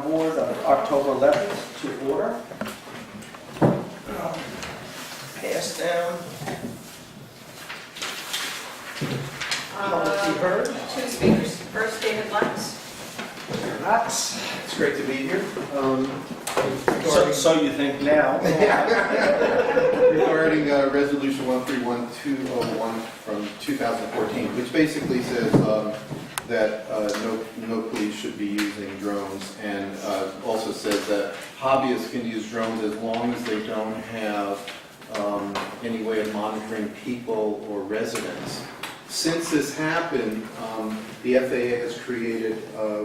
Board of October 11th to order. Pass down. Public be heard. Two speakers. First, David Lutz. It's great to be here. So you think now? Regarding Resolution 131201 from 2014, which basically says that no police should be using drones, and also says that hobbyists can use drones as long as they don't have any way of monitoring people or residents. Since this happened, the FAA has created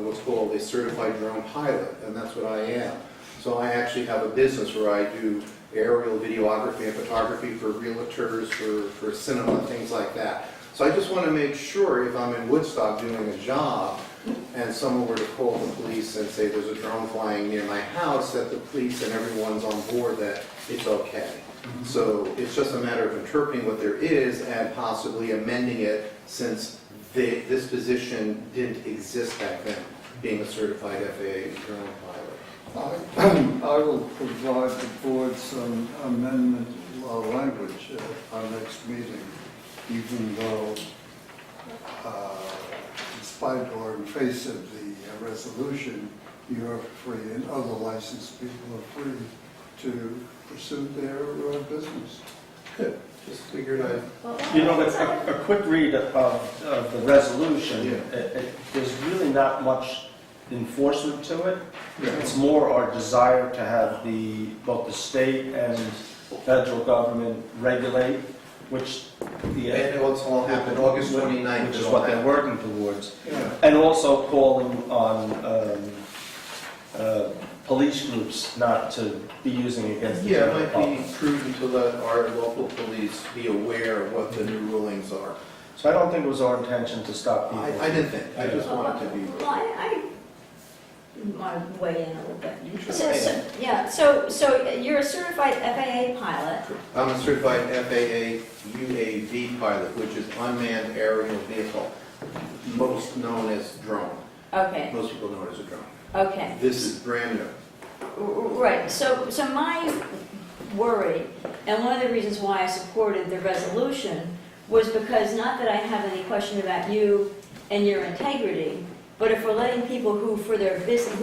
what's called a certified drone pilot, and that's what I am. So I actually have a business where I do aerial videography and photography for realtors, for cinema, things like that. So I just want to make sure if I'm in Woodstock doing a job and someone were to call the police and say there's a drone flying near my house, that the police and everyone's on board that it's okay. So it's just a matter of interpreting what there is and possibly amending it, since this position didn't exist back then, being a certified FAA drone pilot. I will provide the board some amendment language at our next meeting, even though, in spite or in face of the resolution, you're free and other licensed people are free to pursue their business. Good. Just figured I'd... You know, a quick read of the resolution, there's really not much enforcement to it. It's more our desire to have both the state and federal government regulate, which And it's all happened August 29th. which is what they're working towards. Yeah. And also calling on police groups not to be using it against the Yeah, general it might be public. prudent to let our local police be aware of what the new rulings are. So I don't think it was our intention to stop people. I didn't think, I just wanted to be... Well, I want to weigh in a little bit. You should Yeah, so you're a certified FAA pilot. I'm a certified FAA UAV pilot, which is unmanned aerial vehicle, most known as drone. Okay, Most people know it as a drone. okay. This is brand new. Right, so my worry, and one of the reasons why I supported the resolution, was because not that I have any question about you and your integrity, but if we're letting people who, for their business,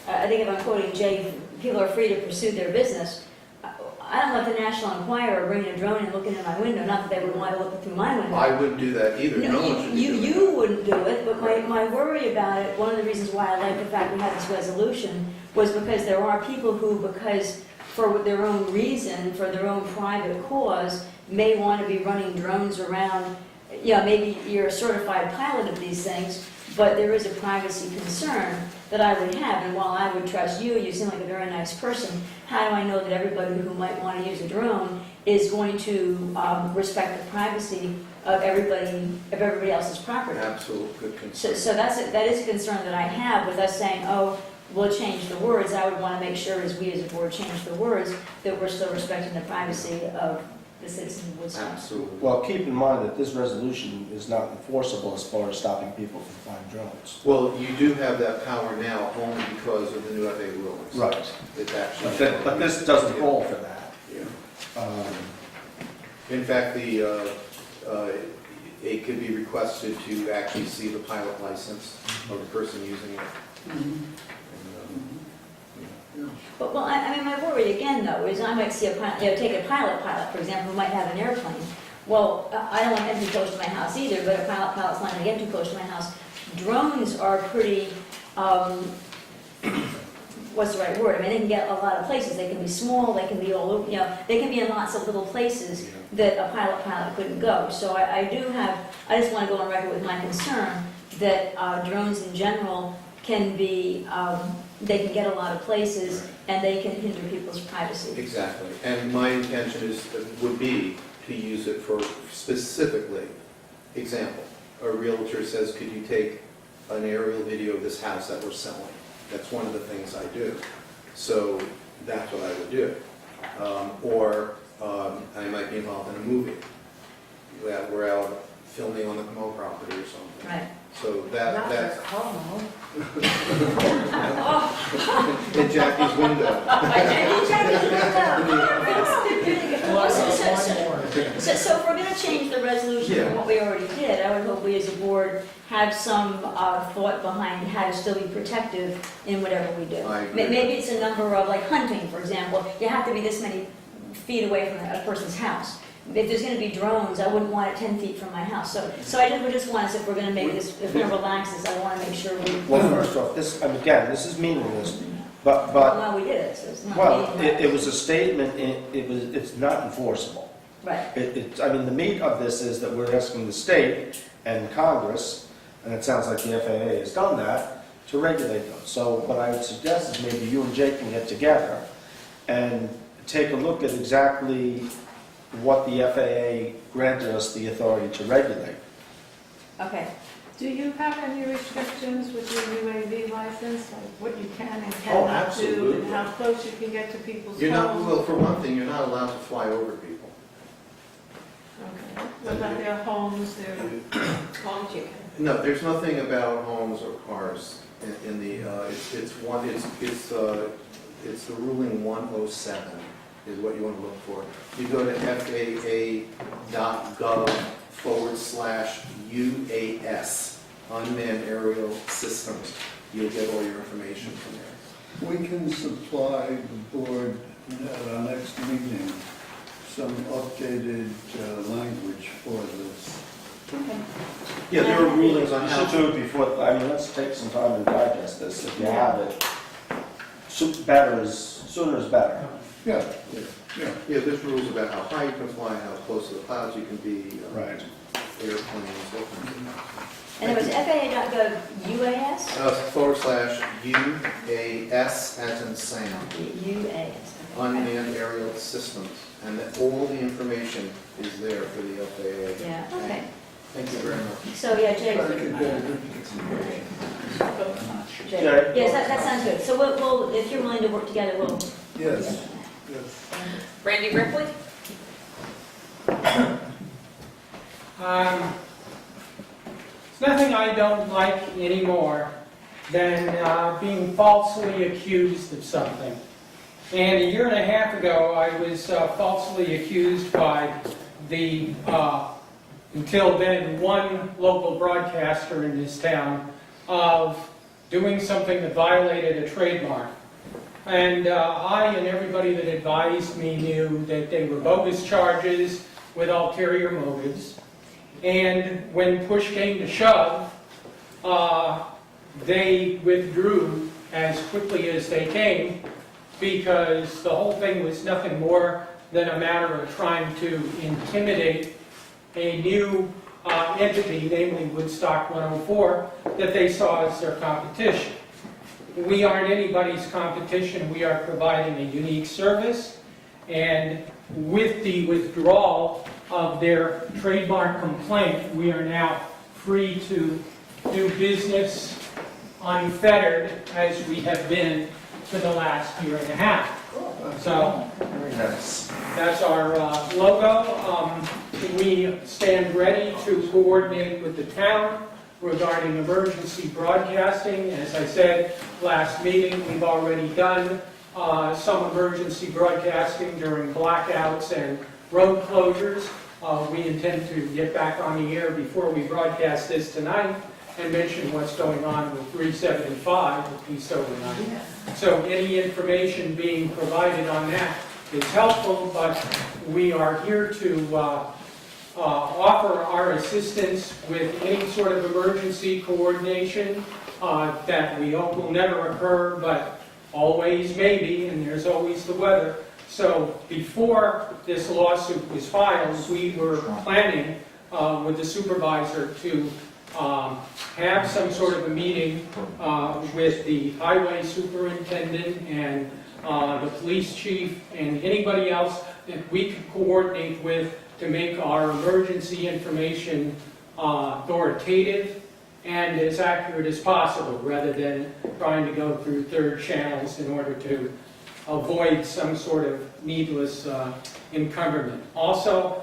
I think if I'm quoting Jay, people are free to pursue their business, I don't want the National Enquirer bringing a drone and looking in my window, not that they would want to look through my window. I wouldn't do that either. No one should be doing that. You wouldn't do it, but my worry about it, one of the reasons why I like the fact we had this resolution, was because there are people who, because for their own reason, for their own private cause, may want to be running drones around. Yeah, maybe you're a certified pilot of these things, but there is a privacy concern that I would have. And while I would trust you, you seem like a very nice person, how do I know that everybody who might want to use a drone is going to respect the privacy of everybody else's property? Absolute good concern. So that is a concern that I have with us saying, oh, we'll change the words. I would want to make sure, as we as a board change the words, that we're still respecting the privacy of the citizens of Woodstock. Absolutely. Well, keep in mind that this resolution is not enforceable as far as stopping people from flying drones. Well, you do have that power now only because of the new FAA rulings. Right. It's actually... But this doesn't call for that. Yeah. In fact, it could be requested to actually see the pilot license of the person using it. But, well, I mean, my worry again, though, is I might see a pilot, take a pilot, for example, who might have an airplane. Well, I don't want him too close to my house either, but a pilot's not going to get too close to my house. Drones are pretty, what's the right word? I mean, they can get a lot of places. They can be small, they can be all over, they can be in lots of little places that a pilot couldn't go. So I just want to go on record with my concern that drones in general can be, they can get a lot of places, and they can hinder people's privacy. Exactly. And my intention would be to use it for specifically, example, a realtor says, could you take an aerial video of this house that we're selling? That's one of the things I do. So that's what I would do. Or I might be involved in a movie that we're out filming on the Camo property or something. Right. So that's... Oh, In Jackie's window. So if we're going to change the resolution Yeah. from what we already did, I would hope we as a board have some thought behind how to still be protective in whatever we do. I agree. Maybe it's a number of, like hunting, for example, you have to be this many feet away from a person's house. If there's going to be drones, I wouldn't want it 10 feet from my house. So I just want us, if we're going to make this, if we're going to relax this, I want to make sure we, Well, first off, this, and again, this is meaningless, but, well, we did it, so it's not. well, meaningless. it was a statement, it's not enforceable. Right. I mean, the meat of this is that we're asking the state and Congress, and it sounds like the FAA has done that, to regulate them. So what I would suggest is maybe you and Jake can get together and take a look at exactly what the FAA granted us the authority to regulate. Okay. Do you have any restrictions with your UAV license, like what you can and Oh, cannot do, absolutely. and how close you can get to people's You're not, homes? well, for one thing, you're not allowed to fly over people. Okay. What about their homes, their homes you can? No, there's nothing about homes or cars in the, it's the ruling 107 is what you want to look for. You go to faa.gov/UAS, unmanned aerial systems. You'll get all your information from there. We can supply the board at our next meeting some updated language for this. Okay. Yeah, there are rulings on You how should do it before, I mean, let's take some time and digest this, if you have it. Sooner is better. Yeah, Yeah. yeah. Yeah, there's rules about how high you can fly, how close to the clouds you can be, Right. airplanes, all kinds of And it was FAA.gov UAS? /UAS, as in Sam, UAS. unmanned aerial systems, and that all the information is there for the FAA. Yeah, okay. Thank you very much. So, yeah, Jay. Jay. Jay? Yes, that sounds good. So we'll, if you're willing to work together, we'll. Yes, yes. Randy Ripley? There's nothing I don't like anymore than being falsely accused of something. And a year and a half ago, I was falsely accused by the, until then, one local broadcaster in this town of doing something that violated a trademark. And I and everybody that advised me knew that they were bogus charges with ulterior motives. And when push came to shove, they withdrew as quickly as they came, because the whole thing was nothing more than a matter of trying to intimidate a new entity, namely Woodstock 104, that they saw as their competition. We aren't anybody's competition. We are providing a unique service, and with the withdrawal of their trademark complaint, we are now free to do business unfettered as we have been for the last year and a half. So Very nice. that's our logo. We stand ready to coordinate with the town regarding emergency broadcasting. As I said last meeting, we've already done some emergency broadcasting during blackouts and road closures. We intend to get back on the air before we broadcast this tonight and mention what's going on with 375 at Peace Overnight. So any information being provided on that is helpful, but we are here to offer our assistance with any sort of emergency coordination that we hope will never occur, but always maybe, and there's always the weather. So before this lawsuit was filed, we were planning with the supervisor to have some sort of a meeting with the highway superintendent and the police chief and anybody else that we could coordinate with to make our emergency information authoritative and as accurate as possible, rather than trying to go through third channels in order to avoid some sort of needless encumberment. Also,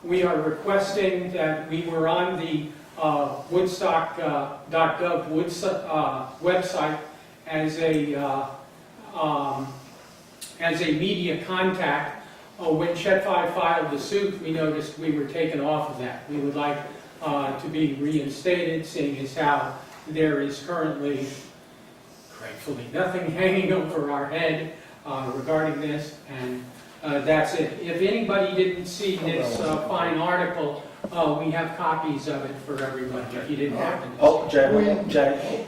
we are requesting that we were on the Woodstock.gov website as a as a media contact, when Chet 5 filed the suit, we noticed we were taken off of that. We would like to be reinstated, seeing as how there is currently, gratefully, nothing hanging over our head regarding this, and that's it. If anybody didn't see this fine article, we have copies of it for everybody, if you didn't happen to see Oh, it. Jay,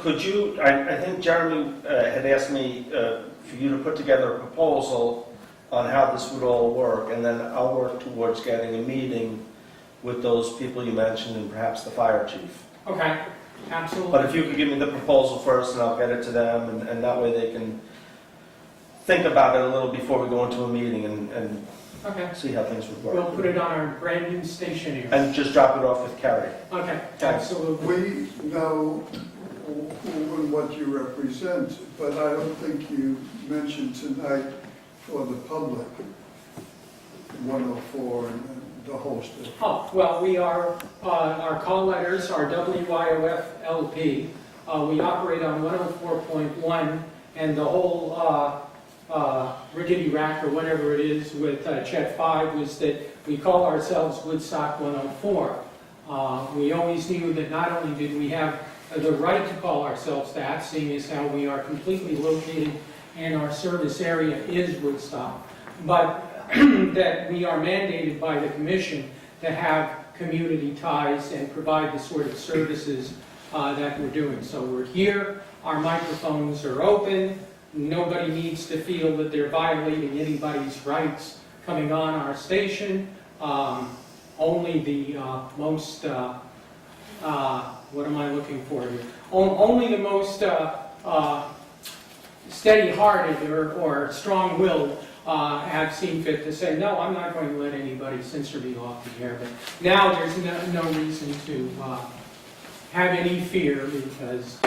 could you, I think Jeremy had asked me for you to put together a proposal on how this would all work, and then I'll work towards getting a meeting with those people you mentioned and perhaps the fire chief. Okay, absolutely. But if you could give me the proposal first, and I'll get it to them, and that way they can think about it a little before we go into a meeting and Okay, see how things would work. we'll put it on our brand new stationery. And just drop it off with Kerry. Okay, absolutely. We know who and what you represent, but I don't think you mentioned tonight for the public 104 and the host of. Oh, well, we are, our call letters are WYOF LP. We operate on 104.1, and the whole rickety rack or whatever it is with Chet 5 was that we call ourselves Woodstock 104. We always knew that not only did we have the right to call ourselves that, seeing as how we are completely located and our service area is Woodstock, but that we are mandated by the commission to have community ties and provide the sort of services that we're doing. So we're here, our microphones are open, nobody needs to feel that they're violating anybody's rights coming on our station. Only the most, what am I looking for here? Only the most steady-hearted or strong-willed have seen fit to say, no, I'm not going to let anybody censor me off the air. But now there's no reason to have any fear because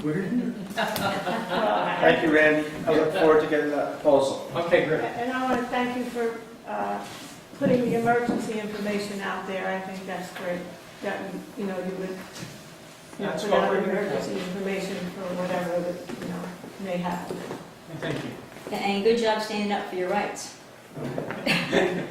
we're... Thank you, Randy. I look forward to getting that proposal. Okay, great. And I want to thank you for putting the emergency information out there. I think that's great, that, you would That's put what out we're doing. emergency information for whatever that, may happen. Thank you. And good job standing up for your rights.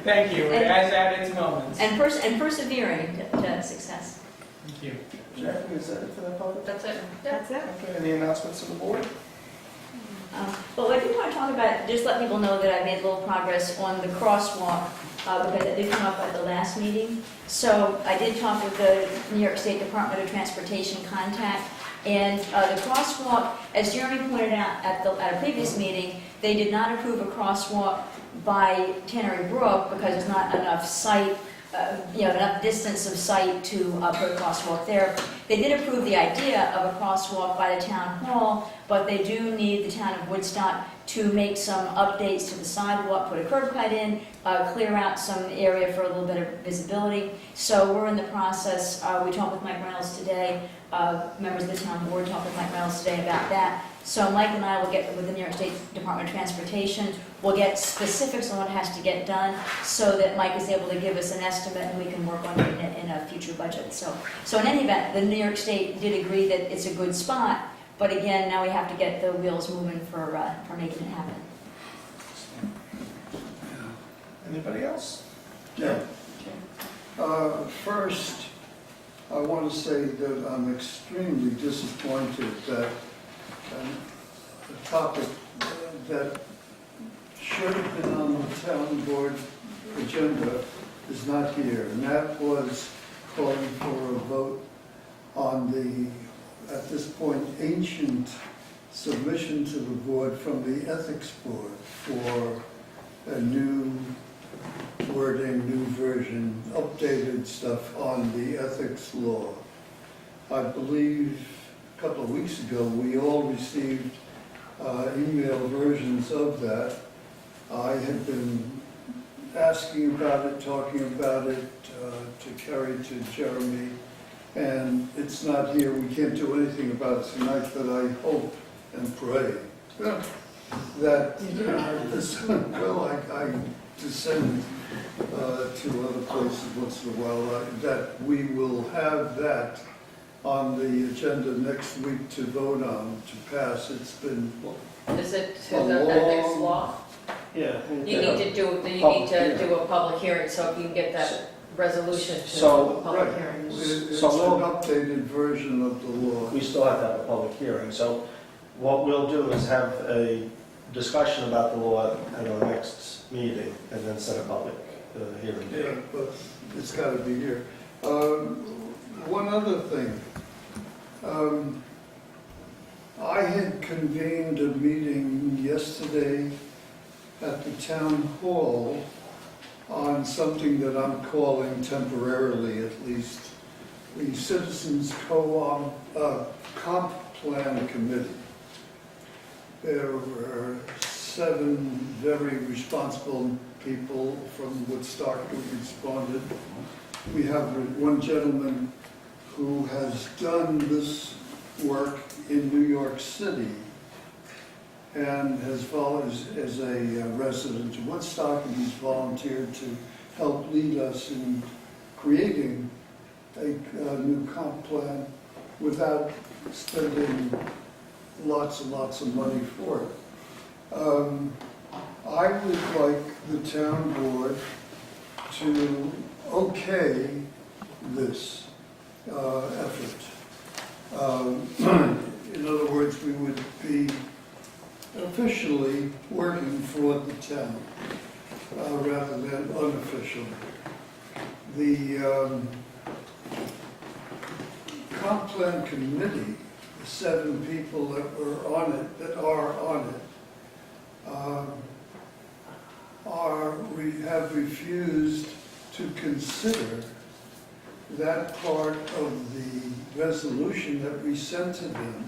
Thank you. It has had its moments. And persevering to success. Thank you. Jeff, is that it for that public? That's it. That's it. Okay, any announcements of the board? Well, I do want to talk about, just let people know that I made a little progress on the crosswalk, because it did come up at the last meeting. So I did talk with the New York State Department of Transportation contact, and the crosswalk, as Jeremy pointed out at a previous meeting, they did not approve a crosswalk by Tannery Brook because there's not enough site, enough distance of site to put a crosswalk there. They did approve the idea of a crosswalk by the town hall, but they do need the town of Woodstock to make some updates to the sidewalk, put a curb cut in, clear out some area for a little bit of visibility. So we're in the process. We talked with Mike Reynolds today. Members of the town board talked with Mike Reynolds today about that. So Mike and I will get with the New York State Department of Transportation. We'll get specifics on what has to get done so that Mike is able to give us an estimate and we can work on it in a future budget. So in any event, the New York State did agree that it's a good spot, but again, now we have to get the wheels moving for making it happen. Anybody else? Yeah. First, I want to say that I'm extremely disappointed that a topic that should have been on the town board agenda is not here, and that was calling for a vote on the, at this point, ancient submission to the board from the ethics board for a new wording, new version, updated stuff on the ethics law. I believe a couple of weeks ago, we all received email versions of that. I had been asking about it, talking about it to Kerry, to Jeremy, and it's not here. We can't do anything about it tonight, but I hope and pray that this, well, I descend to other places once in a while, that we will have that on the agenda next week to vote on, to pass. It's been Is it to the ethics law? Yeah. You need to do a public hearing, so if you can get that resolution to So- a public Right. hearing. It's So an we'll- updated version of the law. We still have to have a public hearing, so what we'll do is have a discussion about the law at our next meeting, and then set a public hearing. Yeah, but it's got to be here. One other thing. I had convened a meeting yesterday at the town hall on something that I'm calling temporarily, at least, the Citizens Comp Plan Committee. There were 7 very responsible people from Woodstock who responded. We have one gentleman who has done this work in New York City and has as a resident of Woodstock, and he's volunteered to help lead us in creating a new comp plan without spending lots and lots of money for it. I would like the town board to okay this effort. In other words, we would be officially working for the town rather than unofficially. The comp plan committee, the 7 people that are on it, have refused to consider that part of the resolution that we sent to them,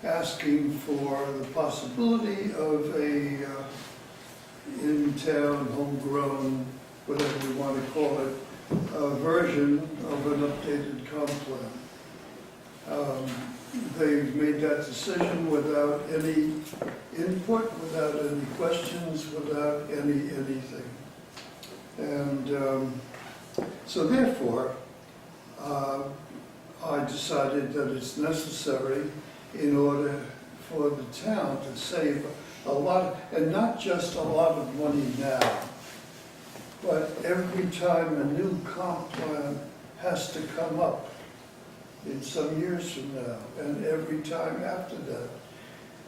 asking for the possibility of a in-town, homegrown, whatever we want to call it, version of an updated comp plan. They've made that decision without any input, without any questions, without anything. And so therefore, I decided that it's necessary in order for the town to save a lot, and not just a lot of money now, but every time a new comp plan has to come up in some years from now, and every time after that,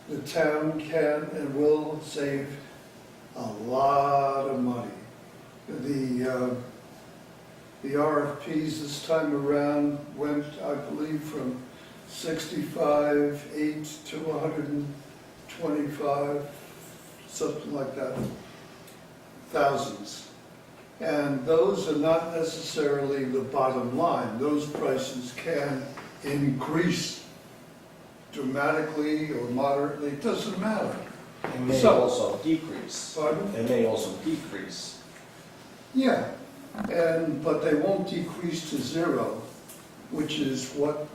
the town can and will save a lot of money. The RFPs this time around went, I believe, from 65, 8 to 125, something like that, thousands. And those are not necessarily the bottom line. Those prices can increase dramatically or moderately, it doesn't matter. They may So- also decrease. Pardon? They may also decrease. Yeah, but they won't decrease to 0, which is what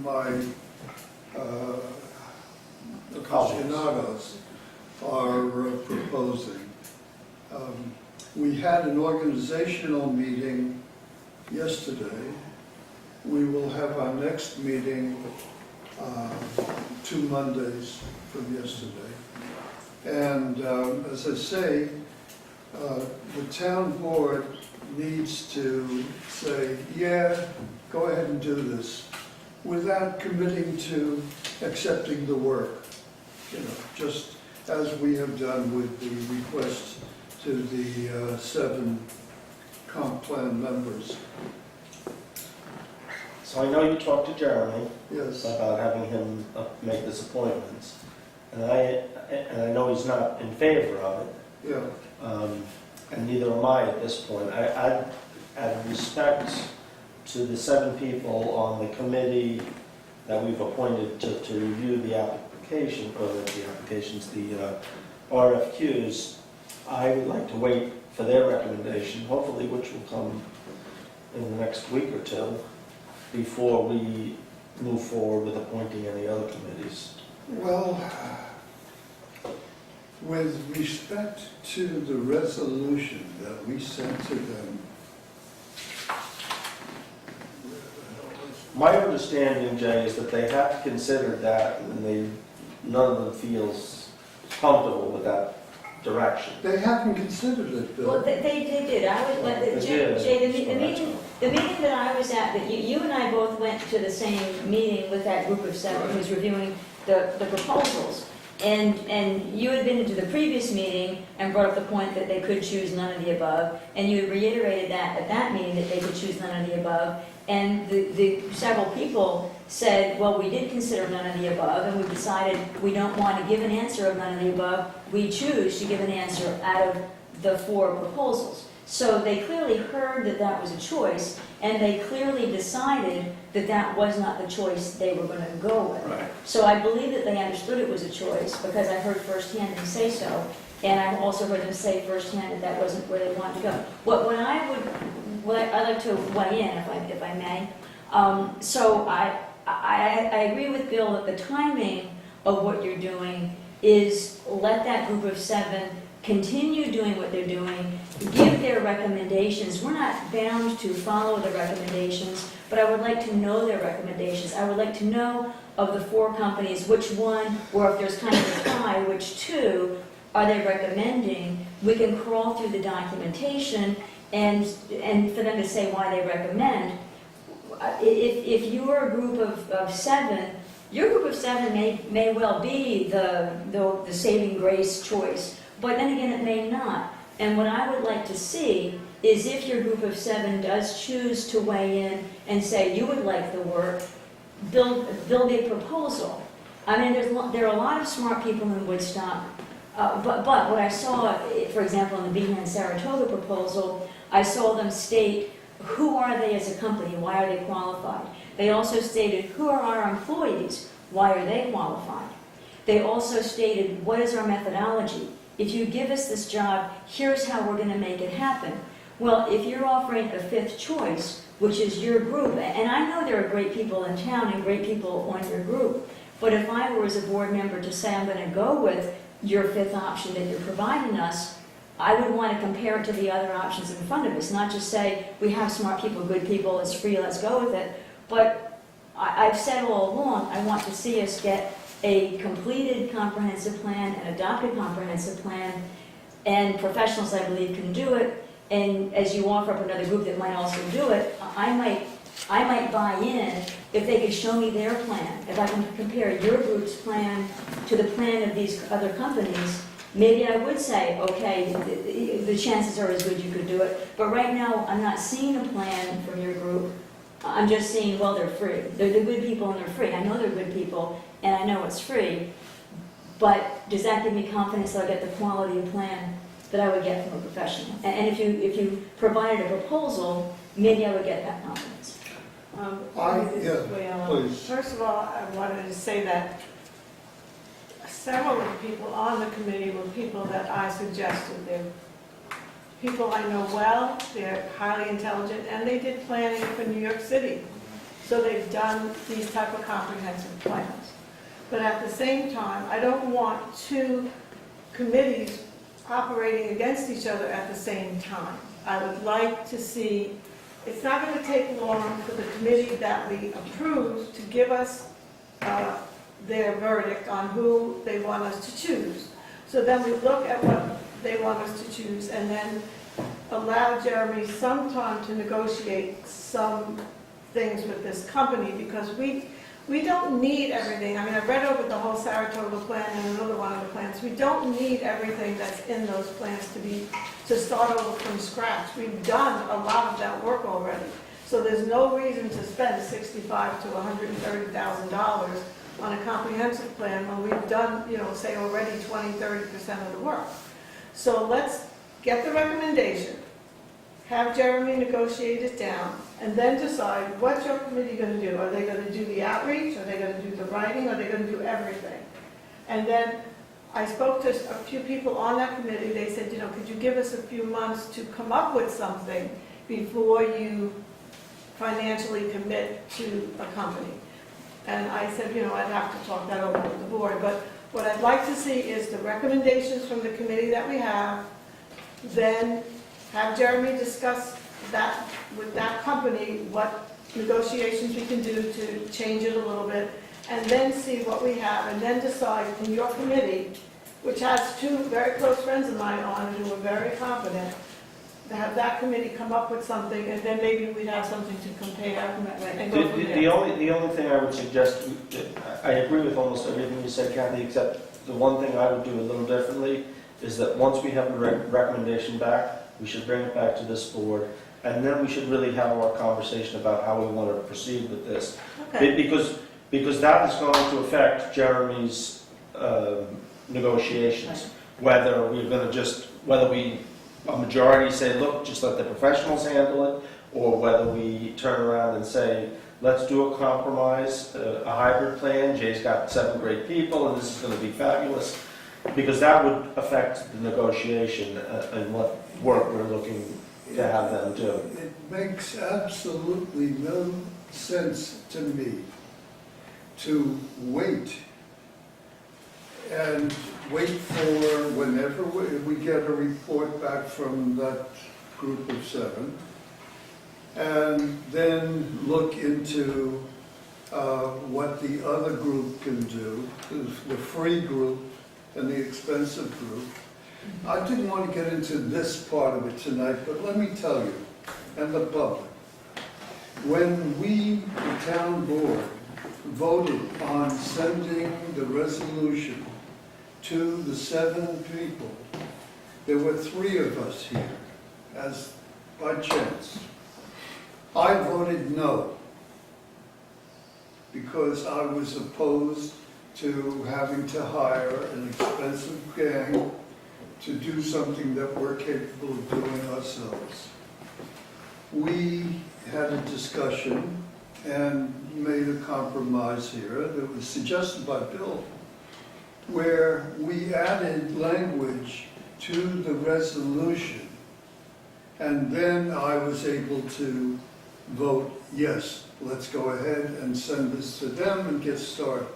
my aficionados are proposing. We had an organizational meeting yesterday. We will have our next meeting 2 Mondays from yesterday. And as I say, the town board needs to say, yeah, go ahead and do this, without committing to accepting the work, just as we have done with the request to the 7 comp plan members. So I know you talked to Jeremy Yes, about having him make this appointment, and I know he's not in favor of it, yeah, and neither am I at this point. Out of respect to the 7 people on the committee that we've appointed to review the application, or the applications, the RFQs, I would like to wait for their recommendation, hopefully which will come in the next week or 2, before we move forward with appointing any other committees. well, with respect to the resolution that we sent to them, My understanding, Jay, is that they have considered that, and none of them feels comfortable with that direction. They haven't considered it, Well, Bill. they did. I was, They Jay, did. the meeting that I was at, that you and I both went to the same meeting with that group of seven who was reviewing the proposals. And you had been into the previous meeting and brought up the point that they could choose none of the above, and you reiterated that at that meeting that they could choose none of the above. And the several people said, well, we did consider none of the above, and we decided we don't want to give an answer of none of the above. We choose to give an answer out of the 4 proposals. So they clearly heard that that was a choice, and they clearly decided that that was not the choice they were going to go with. Right. So I believe that they understood it was a choice, because I heard firsthand them say so, and I also heard them say firsthand that that wasn't where they wanted to go. I'd like to weigh in, if I may. So I agree with Bill that the timing of what you're doing is let that group of 7 continue doing what they're doing, give their recommendations. We're not bound to follow the recommendations, but I would like to know their recommendations. I would like to know of the 4 companies, which one, or if there's kind of a tie, which 2 are they recommending. We can crawl through the documentation and for them to say why they recommend. If you're a group of 7, your group of 7 may well be the saving grace choice, but then again, it may not. And what I would like to see is if your group of 7 does choose to weigh in and say you would like the work, build a proposal. I mean, there are a lot of smart people in Woodstock, but what I saw, for example, in the Behan Saratoga proposal, I saw them state who are they as a company, why are they qualified. They also stated who are our employees, why are they qualified. They also stated what is our methodology. If you give us this job, here's how we're going to make it happen. Well, if you're offering a 5th choice, which is your group, and I know there are great people in town and great people on your group, but if I were as a board member to say I'm going to go with your 5th option that you're providing us, I would want to compare it to the other options in front of us, not just say we have smart people, good people, it's free, let's go with it. But I've said all along, I want to see us get a completed comprehensive plan, an adopted comprehensive plan, and professionals, I believe, can do it. And as you offer up another group that might also do it, I might buy in if they could show me their plan. If I can compare your group's plan to the plan of these other companies, maybe I would say, okay, the chances are as good you could do it. But right now, I'm not seeing a plan from your group. I'm just seeing, well, they're free. They're good people and they're free. I know they're good people and I know it's free. But does that give me confidence that I'll get the quality of plan that I would get from a professional? And if you provided a proposal, maybe I would get that confidence. Please. First of all, I wanted to say that several of the people on the committee were people that I suggested. They're people I know well, they're highly intelligent, and they did planning for New York City. So they've done these type of comprehensive plans. But at the same time, I don't want 2 committees operating against each other at the same time. I would like to see, it's not going to take long for the committee that we approve to give us their verdict on who they want us to choose. So then we look at what they want us to choose and then allow Jeremy some time to negotiate some things with this company, because we don't need everything. I mean, I read over the whole Saratoga plan and another one of the plans. We don't need everything that's in those plans to start over from scratch. We've done a lot of that work already. So there's no reason to spend $65,000 to $130,000 on a comprehensive plan when we've done, say already 20–30% of the work. So let's get the recommendation, have Jeremy negotiate it down, and then decide what's your committee going to do. Are they going to do the outreach? Are they going to do the writing? Are they going to do everything? And then I spoke to a few people on that committee. They said, could you give us a few months to come up with something before you financially commit to a company? And I said, I'd have to talk that over with the board. But what I'd like to see is the recommendations from the committee that we have, then have Jeremy discuss that with that company, what negotiations we can do to change it a little bit, and then see what we have, and then decide in your committee, which has two very close friends of mine on it who are very competent, to have that committee come up with something, and then maybe we'd have something to compare and go from The there. only thing I would suggest, I agree with almost everything you said, Kathy, except the one thing I would do a little differently is that once we have the recommendation back, we should bring it back to this board, and then we should really have our conversation about how we want to proceed with this. Okay. Because that is going to affect Jeremy's negotiations. Whether we're going to a majority say, look, just let the professionals handle it, or whether we turn around and say, let's do a compromise, a hybrid plan. Jay's got 7 great people, and this is going to be fabulous. Because that would affect the negotiation and what work we're looking to have them do. It makes absolutely no sense to me to wait and wait for whenever we get a report back from that group of 7, and then look into what the other group can do, the free group and the expensive group. I didn't want to get into this part of it tonight, but let me tell you, and the public, when we, the town board, voted on sending the resolution to the 7 people, there were 3 of us here, as by chance. I voted no, because I was opposed to having to hire an expensive gang to do something that we're capable of doing ourselves. We had a discussion and made a compromise here that was suggested by Bill, where we added language to the resolution, and then I was able to vote, yes, let's go ahead and send this to them and get started.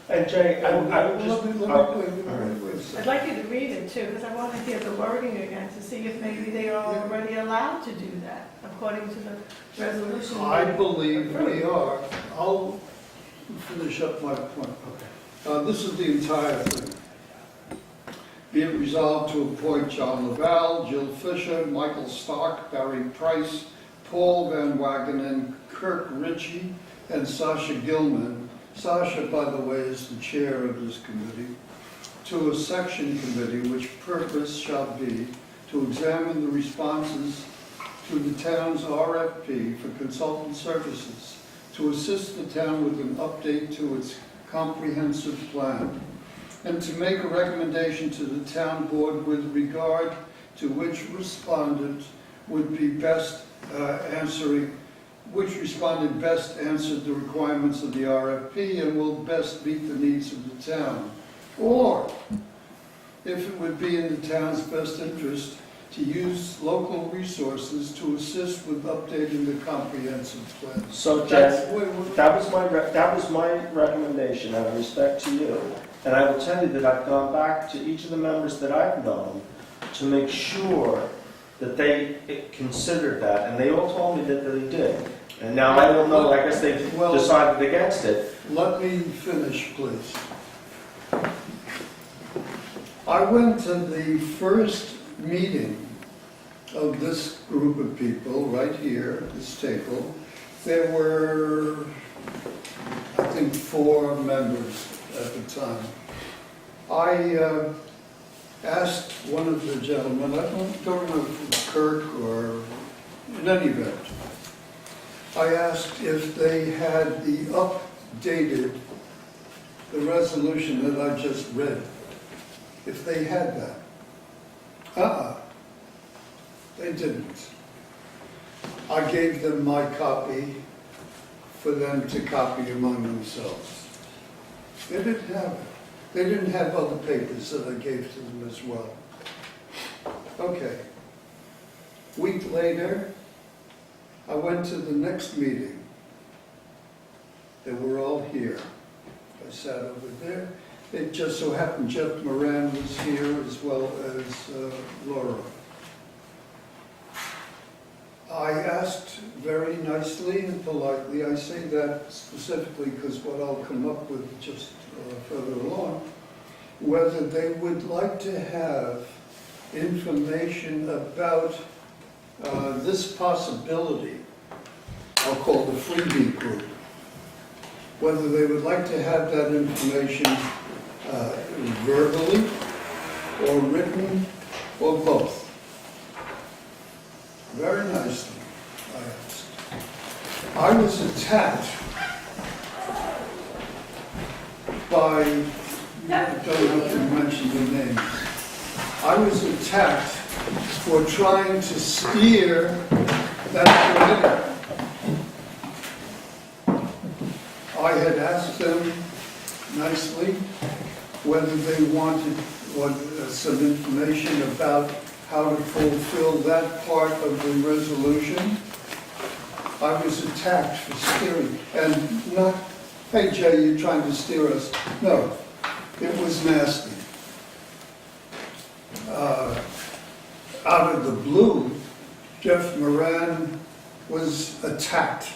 And Jay, I would just... Wait a second. I'd like you to read it too, because I want to hear the wording again, to see if maybe they are already allowed to do that, according to the resolution. I believe we are. I'll finish up my point. This is the entire thing. Be it resolved to appoint John Lavelle, Jill Fisher, Michael Stark, Barry Price, Paul Van Wagenen, Kirk Ritchie, and Sasha Gilman. Sasha, by the way, is the chair of this committee, to a section committee which purpose shall be to examine the responses to the town's RFP for consultant services, to assist the town with an update to its comprehensive plan, and to make a recommendation to the town board with regard to which respondent would be best which respondent best answered the requirements of the RFP and will best meet the needs of the town. Or, if it would be in the town's best interest to use local resources to assist with updating the comprehensive plan. So, Jay, that was my recommendation out of respect to you. And I will tell you that I've gone back to each of the members that I've known to make sure that they considered that, and they all told me that they did. And now I don't know, I guess they've decided against it. Let me finish, please. I went to the first meeting of this group of people right here at this table. There were, I think, 4 members at the time. I asked one of the gentlemen, I don't know if it was Kirk or in any event, I asked if they had the updated, the resolution that I just read, if they had that. They didn't. I gave them my copy for them to copy among themselves. They didn't have it. They didn't have other papers that I gave to them as well. Okay. Week later, I went to the next meeting. They were all here. I sat over there. It just so happened Jeff Moran was here as well as Laura. I asked very nicely and politely. I say that specifically because what I'll come up with just further along, whether they would like to have information about this possibility, I'll call the freebie group, whether they would like to have that information verbally or written or both. Very nicely, I asked. I was attacked by, I don't have to mention the names. I was attacked for trying to steer that committee. I had asked them nicely whether they wanted some information about how to fulfill that part of the resolution. I was attacked for steering, and not, hey Jay, you're trying to steer us. No, it was nasty. Out of the blue, Jeff Moran was attacked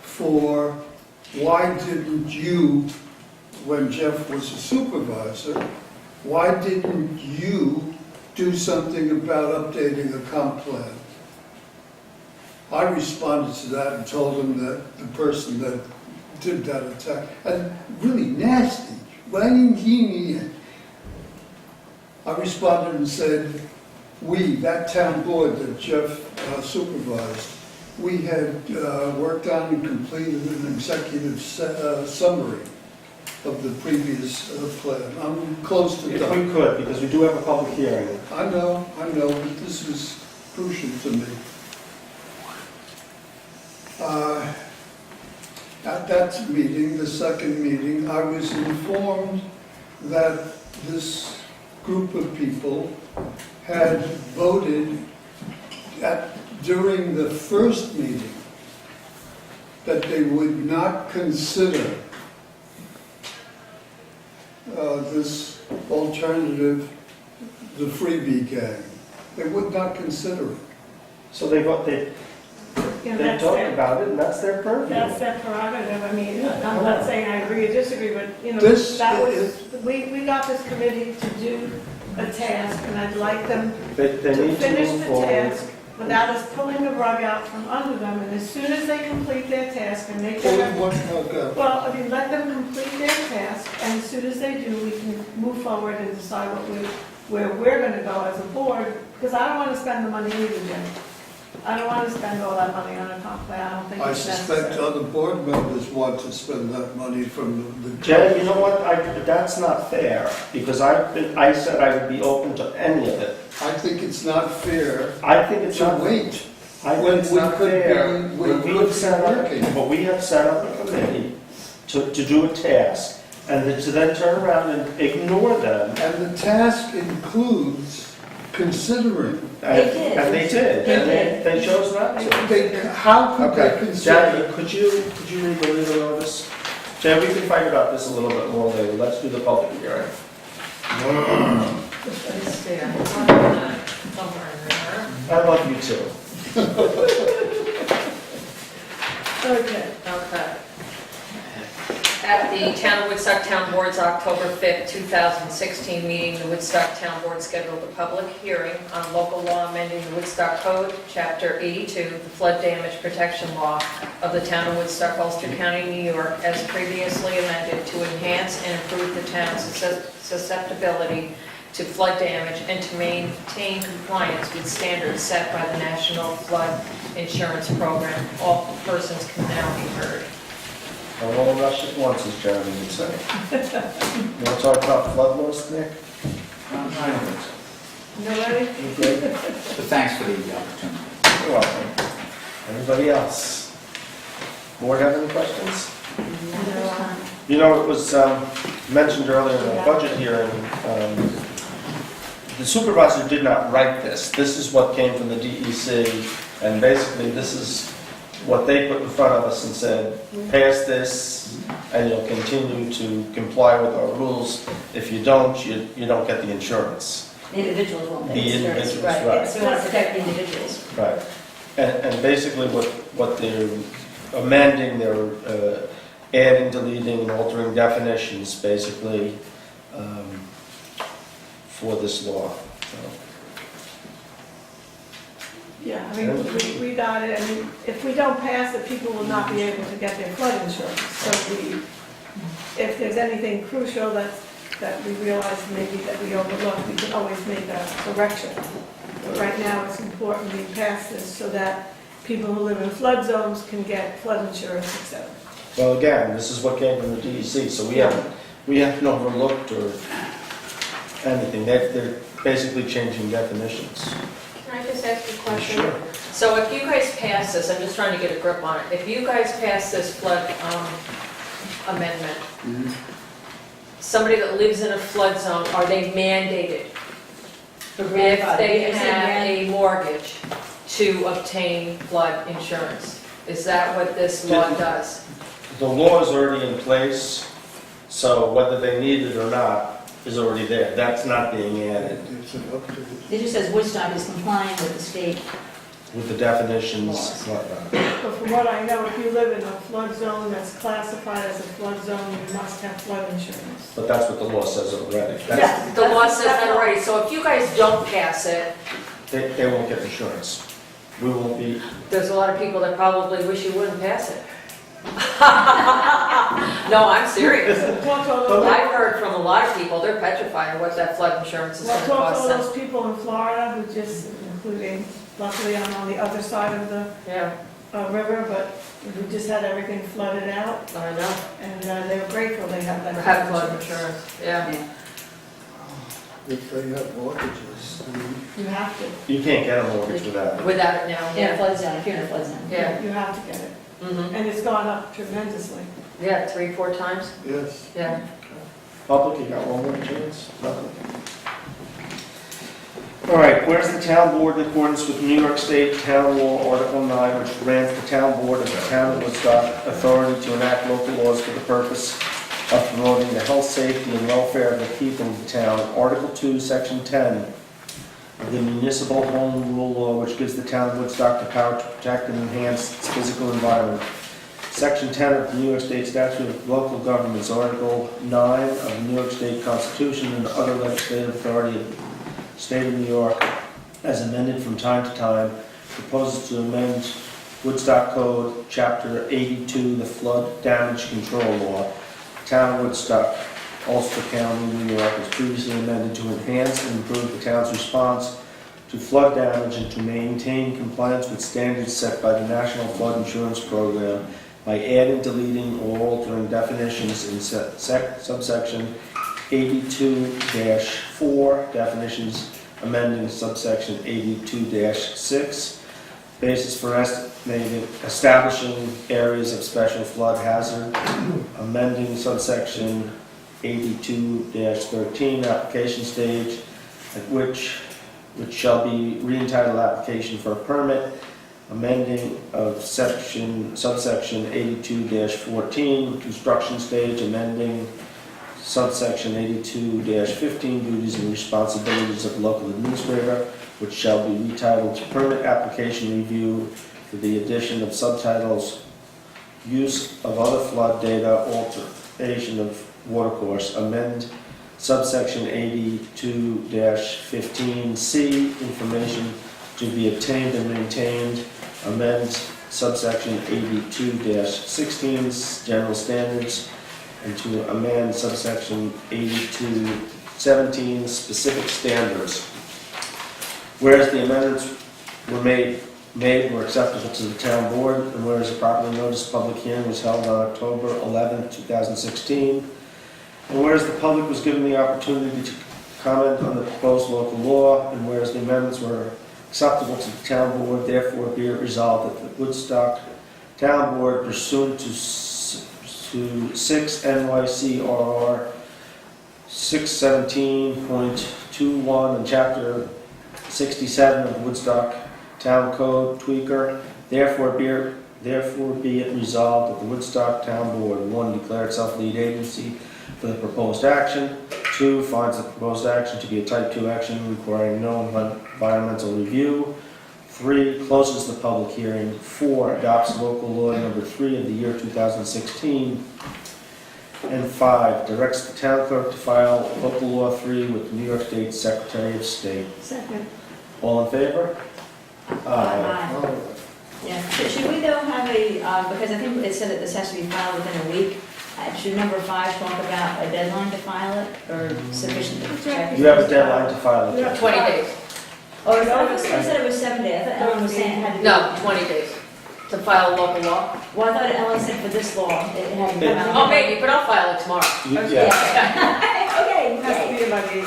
for why didn't you, when Jeff was a supervisor, why didn't you do something about updating the comp plan? I responded to that and told him that the person that did that attack, and really nasty, why didn't you? I responded and said, we, that town board that Jeff supervised, we had worked on and completed an executive summary of the previous plan. I'm close to If done. we could, because we do have a public hearing. I know, but this is crucial to me. At that meeting, the second meeting, I was informed that this group of people had voted during the first meeting that they would not consider this alternative, the freebie gang. They would not consider it. So they Yeah, talked about it, and that's their purview. That's their prerogative. I mean, I'm not saying I agree or disagree, but, you know, This that is- was, we got this committee to do a task, and I'd like them They to need to finish move the forward. task without us pulling the rug out from under them, and as soon as they complete their task and make Pulling their... what rug out? Well, I mean, let them complete their task, and as soon as they do, we can move forward and decide where we're gonna go as a board, because I don't wanna spend the money either, Jim. I don't wanna spend all that money on a comp plan, I don't think I it's suspect necessary. other board members want to spend that money from the... Jay, you know what, that's not fair, because I said I would be open to any of it. I think it's not fair I think it's to not. wait. I think when it's we not could fair. be- we When could we've be set up, working. but we have set up a committee to do a task, and then to then turn around and ignore them. And the task includes considering. And They did. and they did, They and did. they chose not to. How could they Okay, consider? Jackie, could you read the legal notice? Jay, we can fight about this a little bit more later, let's do the public hearing. Let's see, I have somewhere in there. I love you too. Okay. Okay. At the Town of Woodstock Town Board's October 5th, 2016 meeting, the Woodstock Town Board scheduled a public hearing on local law amending the Woodstock Code, Chapter 82, the flood damage protection law of the Town of Woodstock, Ulster County, New York, as previously amended to enhance and improve the town's susceptibility to flood damage and to maintain compliance with standards set by the National Flood Insurance Program. All persons can now be heard. I won't rush at once, as Jeremy would say. You want to talk about flood laws, Nick? You ready? You good? But thanks for the opportunity. You're welcome. Anybody else? Board have any questions? You know, it was mentioned earlier in the budget hearing, the supervisor did not write this. This is what came from the DEC, and basically this is what they put in front of us and said, pass this, and you'll continue to comply with our rules. If you don't, you don't get the insurance. The individuals won't The pay insurance, individuals, right? right. It's, we want to protect the individuals. Right. And basically what they're amending, they're adding, deleting, and altering definitions, basically, for this law. So, Yeah, I mean, we got it, I mean, if we don't pass it, people will not be able to get their flood insurance. So if there's anything crucial that we realize maybe that we overlooked, we can always make a correction. But right now, it's important we pass this so that people who live in flood zones can get flood insurance, et cetera. Well, again, this is what came from the DEC, so we haven't overlooked or anything. They're basically changing definitions. Can I just ask you a question? Sure. So if you guys pass this, I'm just trying to get a grip on it. If you guys pass this flood amendment, somebody that lives in a flood zone, are they mandated For if grandfather, they yes, have and a mortgage to obtain flood insurance? Is that what this law does? The law is already in place, so whether they need it or not is already there. That's not being added It's an update. it just says Woodstock is complying with the state. with the definitions, whatnot. But from what I know, if you live in a flood zone that's classified as a flood zone, you must have flood insurance. But that's what the law says already. Yeah. The law says that already, so if you guys don't pass it, They won't get insurance. We won't be, there's a lot of people that probably wish you wouldn't pass it. No, I'm serious. Talk to all those- I've heard from a lot of people, they're petrified of what that flood insurance is Well, gonna talk to cost all them. those people in Florida who just, including, luckily I'm on the other side of the Yeah, river, but who just had everything flooded out, I know, and they were grateful they have that. have flood insurance, yeah. If they have mortgages, You have to, you can't get a mortgage without it. Without it now, In a yeah. flood zone, if you're in a flood zone. Yeah. you have to get it. Mhm. And it's gone up tremendously. Yeah, 3-4 times, yes. yeah. Public, you got one more chance? Nothing. All right, where's the town board in accordance with New York State Town Law, Article 9, which grants the town board of the town of Woodstock authority to enact local laws for the purpose of promoting the health, safety, and welfare of the people of the town. Article 2, Section 10 of the Municipal Home Rule Law, which gives the town of Woodstock the power to protect and enhance its physical environment. Section 10 of the New York State Statute of Local Governments, Article 9 of the New York State Constitution, and other legislative authority of the State of New York, as amended from time to time, proposes to amend Woodstock Code, Chapter 82, the Flood Damage Control Law. Town of Woodstock, Ulster County, New York, was previously amended to enhance and improve the town's response to flood damage and to maintain compliance with standards set by the National Flood Insurance Program by adding, deleting, or altering definitions in subsection 82-4, definitions amending subsection 82-6, basis for establishing areas of special flood hazard, amending subsection 82-13, application stage, at which shall be re-entitled application for a permit, amending of subsection 82-14, construction stage, amending subsection 82-15, duties and responsibilities of local administrator, which shall be retitled to permit application review for the addition of subtitles, use of other flood data, alteration of watercourse, amend subsection 82-15C, information to be obtained and maintained, amend subsection 82-16, general standards, and to amend subsection 82-17, specific standards. Whereas the amendments were made were acceptable to the town board, and whereas a properly noticed public hearing was held on October 11, 2016, and whereas the public was given the opportunity to comment on the proposed local law, and whereas the amendments were acceptable to the town board, therefore be it resolved that the Woodstock Town Board, pursuant to 6 NYCRR 617.21 and Chapter 67 of the Woodstock Town Code tweaker, therefore be it resolved that the Woodstock Town Board, 1, declare itself lead agency for the proposed action, 2, finds the proposed action to be a type 2 action requiring no environmental review, 3, closes the public hearing. 4, adopts local law number 3 of the year 2016. And 5, directs the town clerk to file local law 3 with the New York State Secretary of State. Second. All in favor? Aye. Yeah, should we though have a, because I think it said that this has to be filed within a week, should number 5 talk about a deadline to file it, or sufficient to check? You have a deadline to file it. 20 days. Or I thought it said it was 7 days, I thought Ellen was saying it had to be. No, 20 days to file local law. Well, I thought Ellen said for this law, it had to come out. Oh, maybe, but I'll file it tomorrow. Yeah. Okay, It has to okay. be about 18.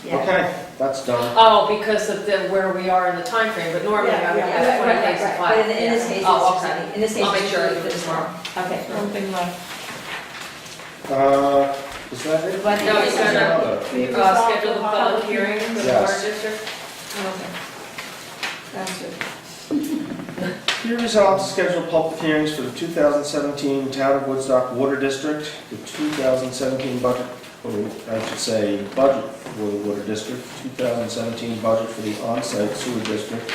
Yeah. Okay, that's done. Oh, because of where we are in the time frame. But normally I would Yeah, have 20 days to Right, file. but in this case, Oh, it's okay. just, in this case. I'll make it's sure I just do it tomorrow. Okay. One thing left. Is that it? But No, it's he's gonna- Another. Schedule the public hearing for the Yes. water district. Okay. That's it. Be resolved to schedule public hearings for the 2017 Town of Woodstock Water District, the 2017 budget, or I should say, budget for the Water District, 2017 budget for the on-site sewer district,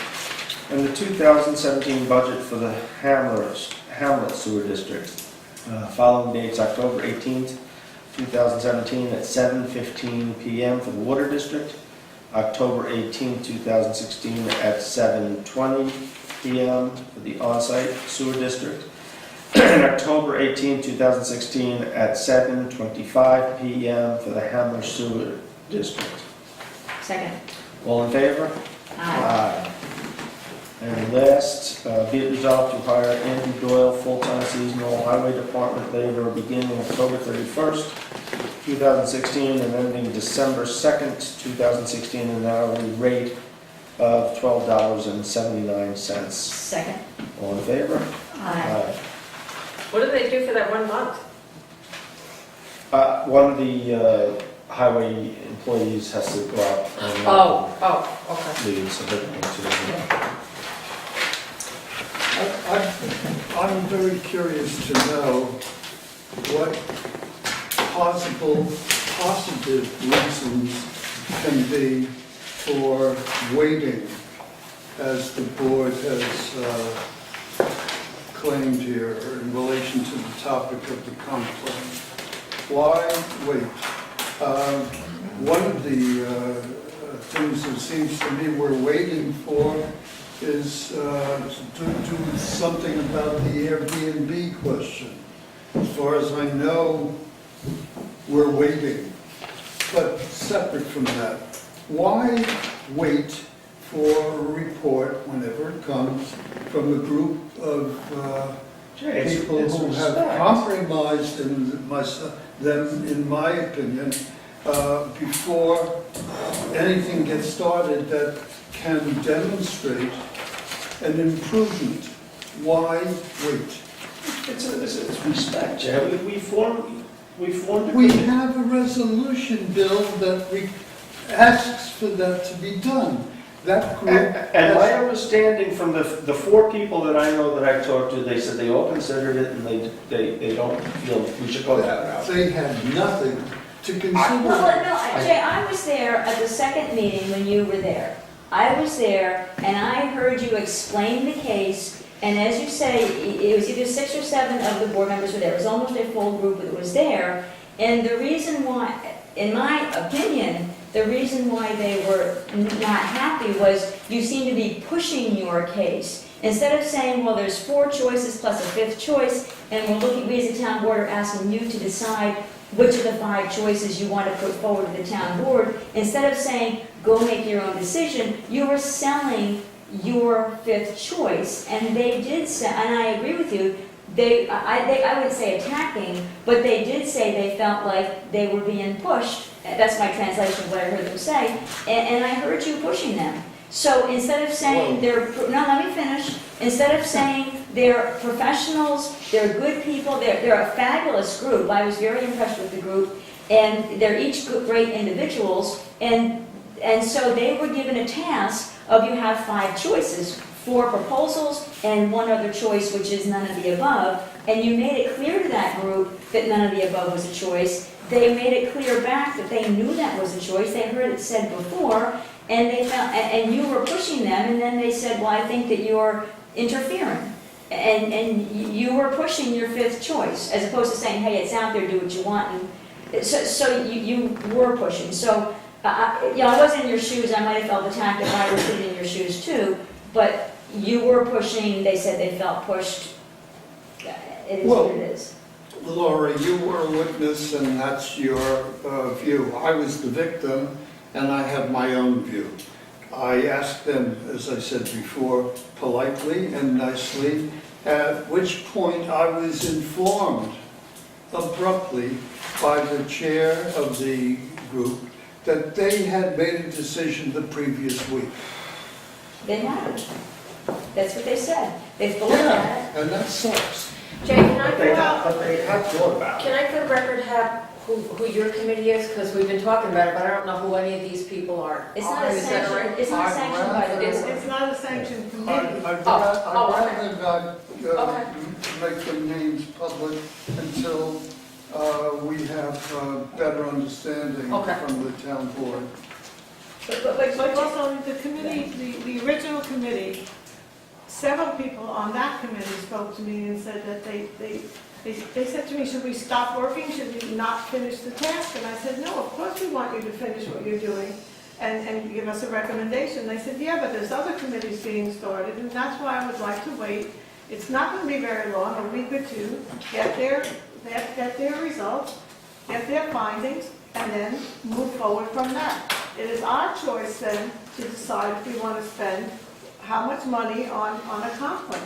and the 2017 budget for the Hamlet Sewer District. Following dates, October 18th, 2017 at 7:15 PM for the Water District, October 18th, 2016 at 7:20 PM for the on-site sewer district, and October 18th, 2016 at 7:25 PM for the Hamlet Sewer District. Second. All in favor? Aye. And last, be it resolved to hire Andrew Doyle, full-time seasonal highway department laborer beginning October 31st, 2016, and ending December 2nd, 2016, at an hourly rate of $12.79. Second. All in favor? Aye. What do they do for that 1 month? One of the highway employees has to go out on Oh, okay. leave, so they're going to. I'm very curious to know what possible positive reasons can be for waiting, as the board has claimed here in relation to the topic of the complaint. Why wait? One of the things that seems to me we're waiting for is to do something about the Airbnb question. As far as I know, we're waiting. But separate from that, why wait for a report whenever it comes from a group of people who have compromised them, in my opinion, before anything gets started that can demonstrate an improvement? Why wait? It's respect, Jay. We formed a We have a resolution bill that asks for that to be done. That group. And my understanding from the 4 people that I know that I talked to, they said they all considered it and they don't feel we should go that route. They had nothing to consider. Well, no, Jay, I was there at the second meeting when you were there. I was there, and I heard you explain the case, and as you say, it was either 6 or 7 of the board members were there. It was almost a full group that was there, and the reason why, in my opinion, the reason why they were not happy was you seem to be pushing your case. Instead of saying, well, there's 4 choices plus a 5th choice, and we as a town board are asking you to decide which of the 5 choices you want to put forward to the town board, instead of saying, go make your own decision, you were selling your 5th choice. And they did say, and I agree with you, I wouldn't say attacking, but they did say they felt like they were being pushed. That's my translation of what I heard them say. And I heard you pushing them. So instead of saying let me finish. Instead of saying they're professionals, they're good people, they're a fabulous group. I was very impressed with the group, and they're each great individuals. And so they were given a task of you have 5 choices, 4 proposals, and 1 other choice, which is none of the above. And you made it clear to that group that none of the above was a choice. They made it clear back that they knew that was a choice. They heard it said before. and they found, and you were pushing them, and then they said, well, I think that you're interfering. And you were pushing your fifth choice, as opposed to saying, hey, it's out there, do what you want. And so you were pushing. So, I wasn't in your shoes, I might have felt attacked if I were sitting in your shoes too, but you were pushing, they said they felt pushed. It is what it is. Laura, you were a witness, and that's your view. I was the victim, and I have my own view. I asked them, as I said before, politely and nicely, at which point I was informed abruptly by the chair of the group that they had made a decision the previous week. They haven't. That's what they said. They thought that. And that sucks. Jay, can I But they have thought about it. Can I for the record have who your committee is? Because we've been talking about it, but I don't know who any of these people are. It's not a Is that sanction, right? it's not sanctioned by the board. It's not a sanctioned committee. I'd Oh, rather not Okay. make the names public until we have better understanding Okay. from the town board. But also, the committee, the original committee, several people on that committee spoke to me and said that they said to me, should we stop working? Should we not finish the task? And I said, no, of course we want you to finish what you're doing and give us a recommendation. They said, yeah, but there's other committees being started, and that's why I would like to wait. It's not going to be very long, a week or two, get their results, get their findings, and then move forward from that. It is our choice then to decide if we want to spend how much money on a comp plan,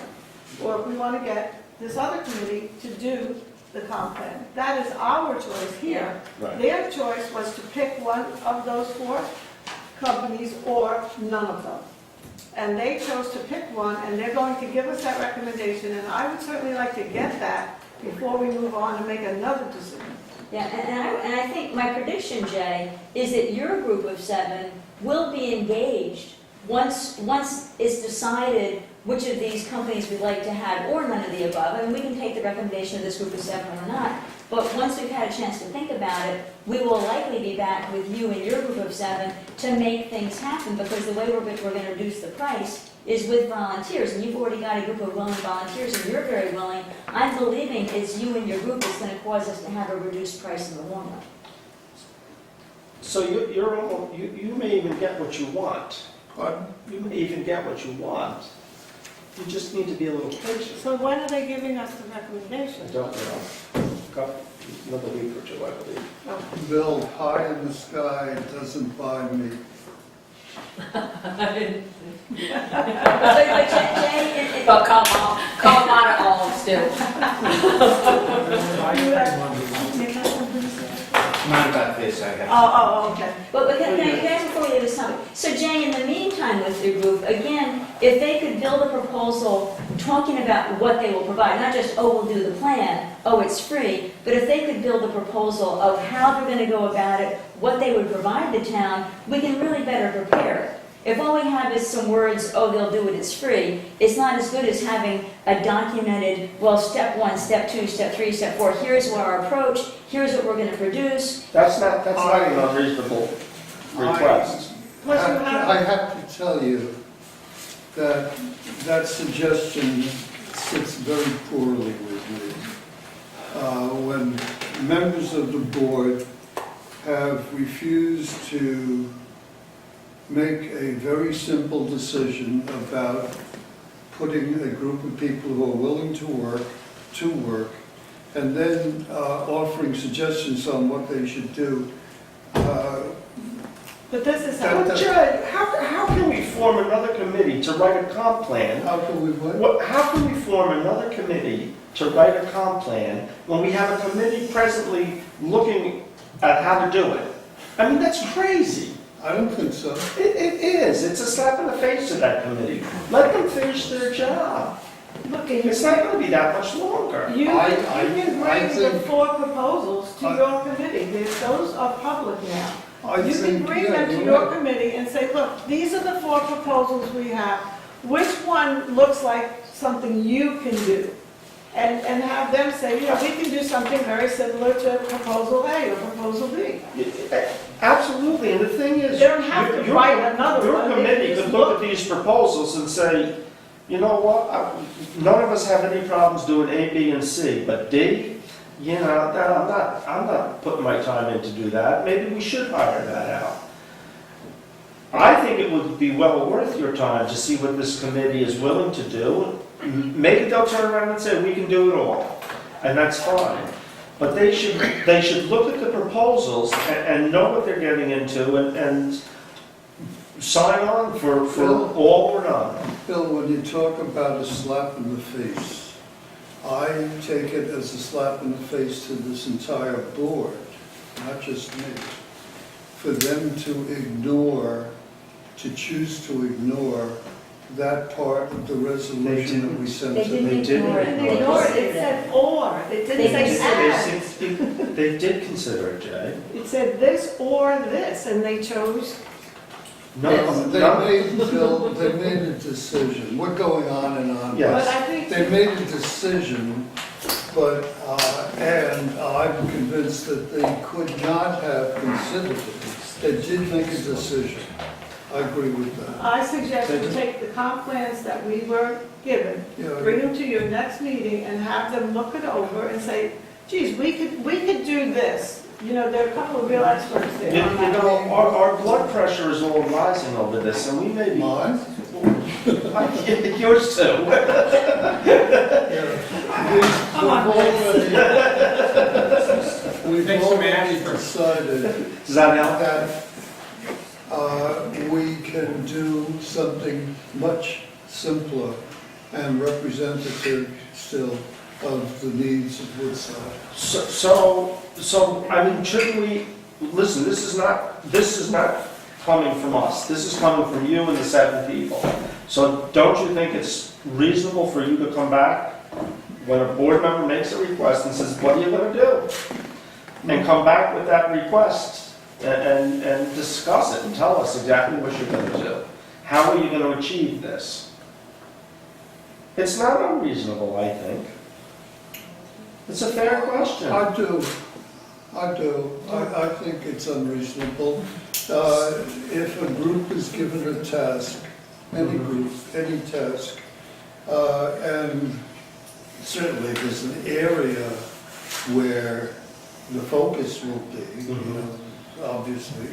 or if we want to get this other committee to do the comp plan. That is our choice here. Right. Their choice was to pick one of those four companies or none of them. And they chose to pick one, and they're going to give us that recommendation, and I would certainly like to get that before we move on and make another decision. Yeah, and I think my prediction, Jay, is that your group of 7 will be engaged once it's decided which of these companies we'd like to have, or none of the above. I mean, we can take the recommendation of this group of 7 or not, but once we've had a chance to think about it, we will likely be back with you and your group of 7 to make things happen, because the way we're going to reduce the price is with volunteers, and you've already got a group of willing volunteers, and you're very willing. I'm believing it's you and your group that's going to cause us to have a reduced price in the long run. So you may even get what you want. Pardon? You may even get what you want. You just need to be a little patient. So when are they giving us the recommendation? I don't know. Another week or two, I believe. Bill, pie in the sky doesn't buy me. But come on at all still. Not about this, I guess. Oh, okay. But can I ask before we leave this topic? So Jay, in the meantime with your group, again, if they could build a proposal talking about what they will provide, not just, oh, we'll do the plan, oh, it's free, but if they could build a proposal of how they're going to go about it, what they would provide the town, we can really better prepare. If all we have is some words, oh, they'll do it, it's free, it's not as good as having a documented, well, step 1, step 2, step 3, step 4, here's what our approach, here's what we're going to produce. That's not an unreasonable request. I have to tell you that that suggestion sits very poorly with me. When members of the board have refused to make a very simple decision about putting a group of people who are willing to work, and then offering suggestions on what they should do. But this is But Jay, how can we form another committee to write a comp plan? How can we what? How can we form another committee to write a comp plan when we have a committee presently looking at how to do it? I mean, that's crazy. I don't think so. It is. It's a slap in the face to that committee. Let them finish their job. Look, It's not going to be that much longer. you I can bring the think- 4 proposals to your committee. Those are public now. I You can think, bring yeah, them to you're your right. committee and say, look, these are the 4 proposals we have. Which one looks like something you can do? and have them say, you know, we can do something very similar to Proposal A or Proposal B. Absolutely, and the thing is. They don't have to your- write another Your one. They committee just could look at these proposals and say, you know what, none of us have any problems doing A, B, and C, but D, you know, I'm not putting my time in to do that, maybe we should hire that out. I think it would be well worth your time to see what this committee is willing to do. Maybe they'll turn around and say, we can do it all, and that's fine. But they should look at the proposals and know what they're getting into and sign on for all or none. Bill, when you talk about a slap in the face, I take it as a slap in the face to this entire board, not just me, for them to choose to ignore that part of the resolution that we sent They to didn't them. ignore it. They ignored it, it said or, it didn't say and. They did consider it, Jay. It said this or this, and they chose No, They made a decision. We're going on and on. Yes. But I think, They made a decision, but, and I'm convinced that they could not have considered it. They did make a decision. I agree with that. I suggest you take the comp plans that we were given, Yeah, bring them to your next meeting and have them look it over and say, geez, we could do this. You know, there are a couple of real experts You there. know, our blood pressure is all rising over this, and we may be. Mine? Yours too. We've Take some already aspirin. decided Does that help? that we can do something much simpler and representative still of the needs of Woodstock. So, I mean, shouldn't we, listen, this is not coming from us. This is coming from you and the 7 people. So don't you think it's reasonable for you to come back when a board member makes a request and says, what are you gonna do? And come back with that request and discuss it and tell us exactly what you're gonna do. How are you gonna achieve this? It's not unreasonable, I think. It's a fair question. I do. I think it's unreasonable. If a group is given a task, any group, any task, and certainly there's an area where the focus will be, you know, obviously.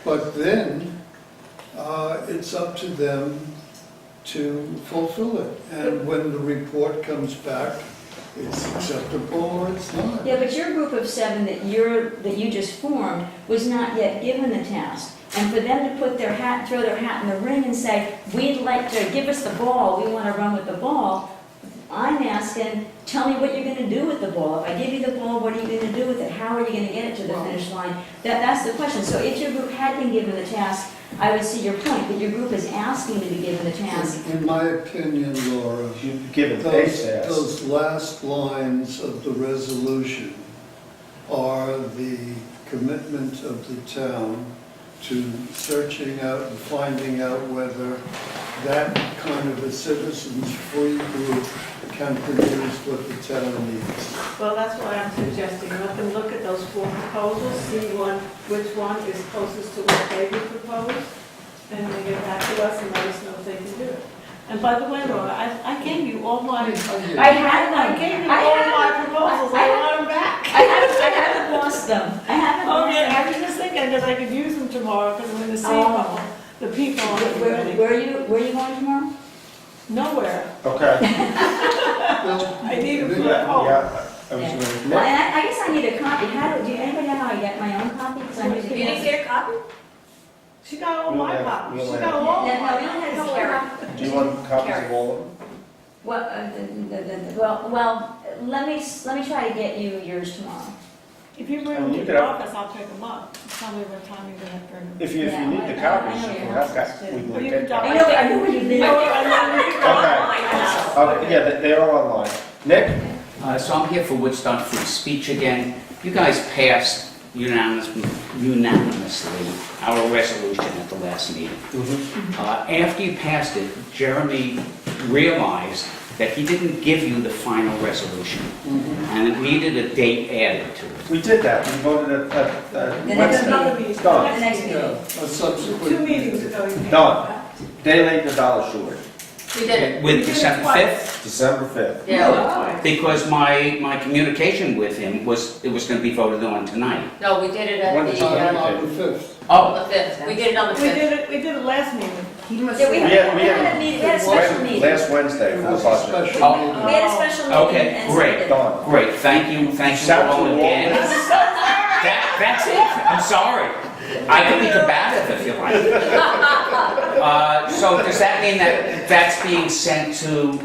But then, it's up to them to fulfill it. And when the report comes back, it's acceptable or it's not. Yeah, but your group of 7 that you just formed was not yet given the task. And for them to put their hat, throw their hat in the ring and say, we'd like to, give us the ball, we want to run with the ball, I'm asking, tell me what you're going to do with the ball. If I give you the ball, what are you going to do with it? How are you going to get it to the finish line? That's the question. So if your group had been given the task, I would see your point, but your group is asking to be given the task. In my opinion, Laura, You've given base ask. those last lines of the resolution are the commitment of the town to searching out and finding out whether that kind of a citizens free group can produce what the town needs. Well, that's why I'm suggesting, let them look at those 4 proposals, see which one is closest to what they would propose, and then get back to us and let us know if they can do it. And by the way, Laura, I gave you all my, I haven't proposals, I want them back. I haven't lost them. I haven't lost Okay, them. I was just thinking, because I could use them tomorrow, because I'm going to see Oh. the people on the Where committee. are you going tomorrow? Nowhere. Okay. I need them for Yeah, home. I was Yeah. gonna- Well, and I guess I need a copy. Do anybody know how I get my own copy? 'Cause I need to You didn't get a copy? She got all We my only have- copies, we she only got have- all No, my we only had copies. four. Do you want copies of all of them? Well, let me try to get you yours tomorrow. If you bring I them mean, to you the could have- office, I'll pick them up. Tell me what time you're gonna bring them. If you Yeah, need the I copies, know you your can have houses, that. too. We Or will you get can drop- copies. I know where you You live. know where I live, you can go Okay. online now. Okay, yeah, they are online. Nick? So I'm here for Woodstock Free Speech again. You guys passed unanimously our resolution at the last meeting. After you passed it, Jeremy realized that he didn't give you the final resolution, and it needed a date added to it. We did that, we voted at The next Wednesday. Another meeting. The Done, next Yeah, meeting. a subsequent. 2 meetings ago. you made Done. that. Day late and a dollar short, We did it. With We did it December twice. 5th, December 5th. Yeah. because my communication with him was, it was going to be voted on tonight. No, we did it at When did you the, do it? On the 5th. Oh, the 5th. We did it on the We 5th. did it last meeting. Yeah, we We had had- a meeting, we had a special meeting. Last Wednesday for the That's a budget. special Oh. meeting. We had a special meeting. Okay, and great. so did- Done. great, thank you Shout to all all again. this. That's it, I'm sorry. I can be combative if you like. So does that mean that that's being sent to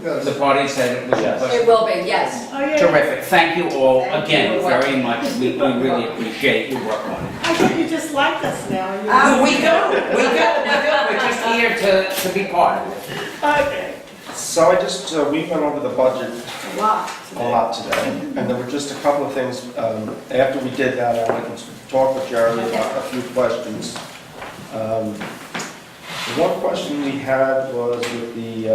Yes. the parties that it was Yes. It will be, yes. Oh, yeah. Terrific, thank you all Thank again you. very much. We really appreciate your work on it. I think you just like us now. We do. We're just here to be part of it. Okay. So I just, we went over the budget A lot. a lot today, and there were just a couple of things, after we did that, I wanted to talk with Jeremy about a few questions. The one question we had was with the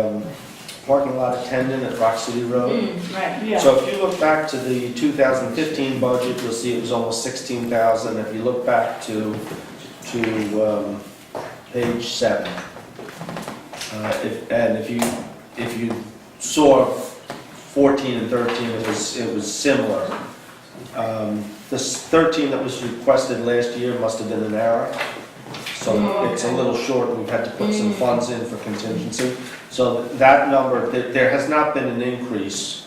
parking lot attendant at Rock City Road. Right. Yeah. So if you look back to the 2015 budget, you'll see it was almost 16,000. If you look back to page 7, if you saw 14 and 13, it was similar. This 13 that was requested last year must have been an error. So it's a little short, we've had to put some funds in for contingency. So that number, there has not been an increase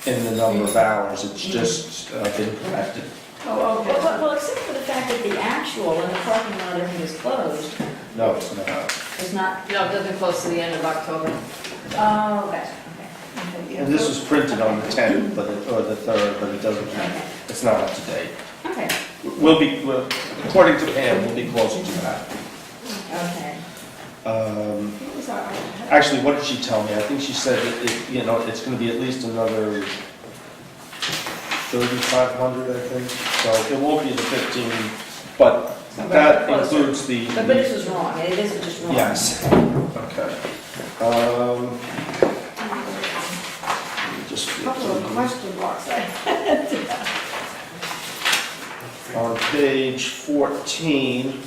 in the number of hours, it's just been corrected. Oh, okay. Well, except for the fact that the actual and the parking lot, everything is closed, No, it's not. is not, No, it doesn't close to the end of October. oh, okay, Okay, yeah. And this was printed on the 10th, or the 3rd, but it doesn't, okay, it's not up to date. okay, We'll, according to Pam, we'll be closer to that. okay. What was our- Actually, what did she tell me? I think she said that it's gonna be at least another 3,500, I think. So it won't be the 15, but that Closer. includes the. But this was wrong, it is just wrong. Yes, okay. Let me just flip Couple of through question marks. on page 14.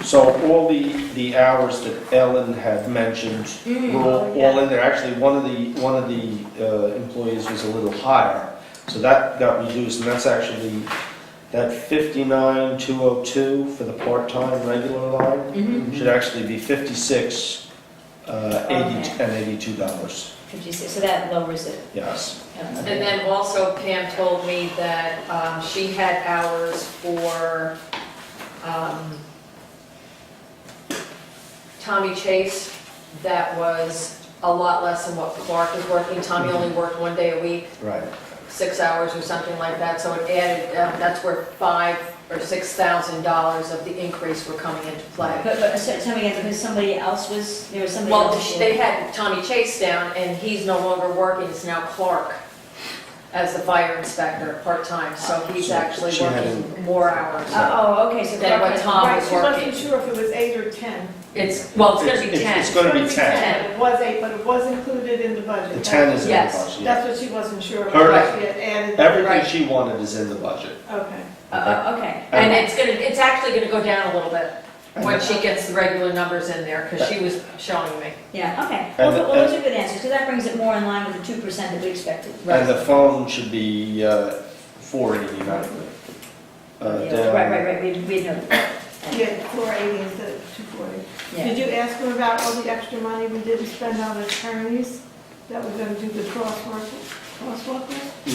So all the hours that Ellen had mentioned were all in there. Actually, one of the employees was a little higher, so that got reduced, and that's actually that 59,202 for the part-time regular line Mhm. should actually be 56, $80 and $82. Could you say, so that lowers it? Yes. And then also Pam told me that she had hours for Tommy Chase that was a lot less than what Clark is working. Tommy only worked 1 day a week, Right. 6 hours or something like that, so it added, that's where $5,000 or $6,000 of the increase were coming into play. But, so tell me again, because somebody else was, there was somebody Well, else. they had Tommy Chase down, and he's no longer working, it's now Clark as the fire inspector, part-time, so he's So actually she had working more hours. Oh, okay, so. Than what Tom Right, was she wasn't working. sure if it was 8 or 10. It's, well, it's gonna be 10. It's gonna be 10. It was 8, but it was included in the budget. The 10 is in the Yes. budget, yeah. That's what she wasn't sure Her- about. She had added. Everything Right. she wanted is in the budget. Okay. Okay. And it's actually gonna go down a little bit when she gets the regular numbers in there, because she was showing me. Yeah, okay. And Well, the- those are good answers, because that brings it more in line with the 2% that we expected. And the phone should be 489. Yeah, right, we know that. Yeah, 480 instead of 240. Yeah. Did you ask her about all the extra money we didn't spend on attorneys that we're going to do the crosswalk with?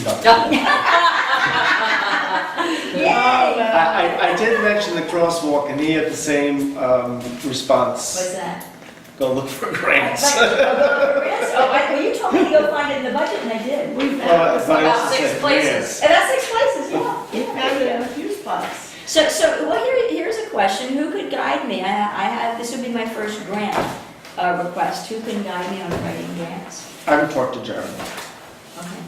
Yay! I did mention the crosswalk, and he had the same What's response. that? Go look for grants. Well, you told me to go find it in the budget, and I did. We But I found also About 6 said places. grants. And that's 6 places, we found it in a few spots. So, well, here's a question, who could guide me? I have, this would be my first grant request, who can guide me on writing grants? I would talk to Jeremy. Okay.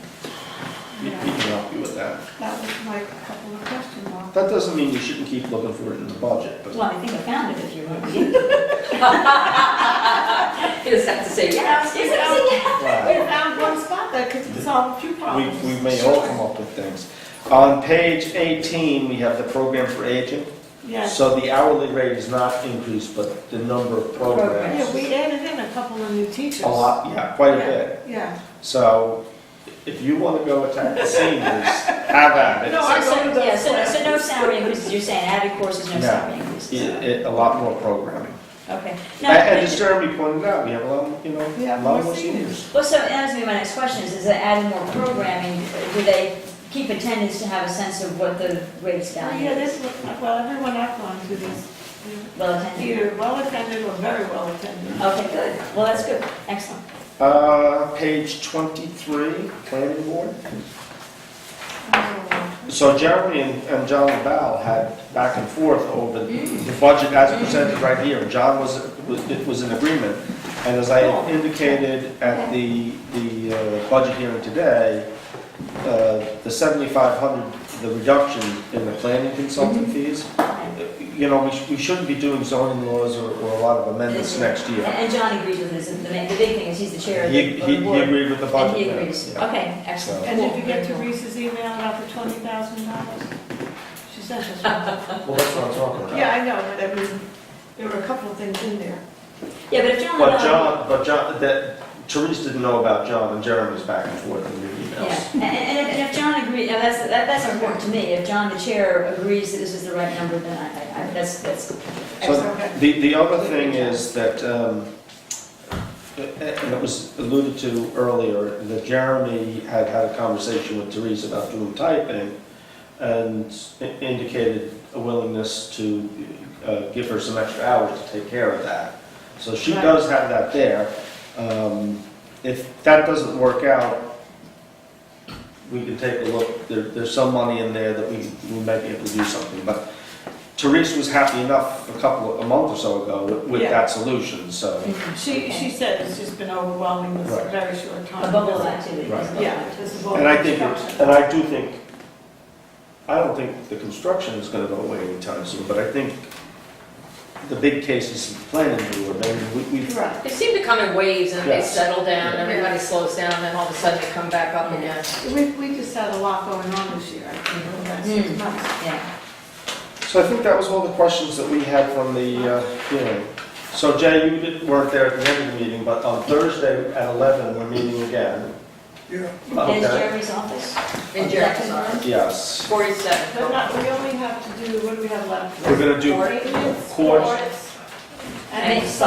He can help you with that. That was my couple of question marks. That doesn't mean you shouldn't keep looking for it in the budget, but Well, I think I found it if you're looking. You just have to say yes. We found one spot that could solve a few problems. We may all come up with things. On page 18, we have the program for aging. Yes. So the hourly rate is not increased, but the number of Yeah, programs, we added in a couple of new teachers. a lot, yeah, quite a bit. Yeah. So if you want to go attack the seniors, have at it. No, I So, go to those yeah, so classes. no salary increases, you're saying added courses, no No. salary increases? A lot more programming. Okay. And as Jeremy pointed out, we have a lot, you know, We a have lot more more seniors. seniors. Well, so that was gonna be my next question, is it adding more programming, do they keep attendance to have a sense of what the rates down Yeah, here? this looks like, well, everyone I've gone to this, Well attended? either well attended or very well attended. Okay, good, well, that's good, excellent. Page 23, planning board. Oh, So Jeremy and John LaBelle had back and forth over the budget as presented right here. John was in agreement. And as I Cool. indicated at the budget hearing today, the 7,500, the reduction in the planning consulting fees, you know, we shouldn't be doing zoning laws or a lot of amendments next year. And John agrees with this, the big thing is he's the chair of He the board. agreed with the budget. And he yeah, agrees, yeah. okay, excellent. And did you Cool. get Teresa's email about the $20,000? She sent us one. Well, that's what I'm talking about. Yeah, I know, but I mean, there were a couple of things in there. Yeah, but if John. But John, Therese didn't know about John and Jeremy's back and forth in the Yeah, emails. and if John agrees, now that's important to me, if John, the chair, agrees that this is the right number, then that's So excellent. the other thing is that, and it was alluded to earlier, that Jeremy had a conversation with Therese about doing typing and indicated a willingness to give her some extra hours to take care of that. So she Right. does have that there. If that doesn't work out, we can take a look. There's some money in there that we might be able to do something. But Therese was happy enough a month or so ago with Yeah. that solution, so. She said it's just been overwhelming this Right. very short time. A bubble of activity. Right. Yeah, this is all And I think, construction. I don't think the construction is gonna go away anytime soon, but I think the big cases in planning board, I mean, we've, Right. They seem to come in waves and they Yes. settle down, Yeah. everybody slows down, and then all of a sudden they come back up again. We just had a lot going on this year, I think, in the last 6 months. Yeah. so I think that was all the questions that we had from the hearing. So Jay, you weren't there at the end of the meeting, but on Thursday at 11, we're meeting again. Yeah. And Okay. Jeremy's office? In Jeremy's office. Yes. 47. But not, we only have to do, what do we have left? We're gonna do Maintenance, courts. and Maintenance,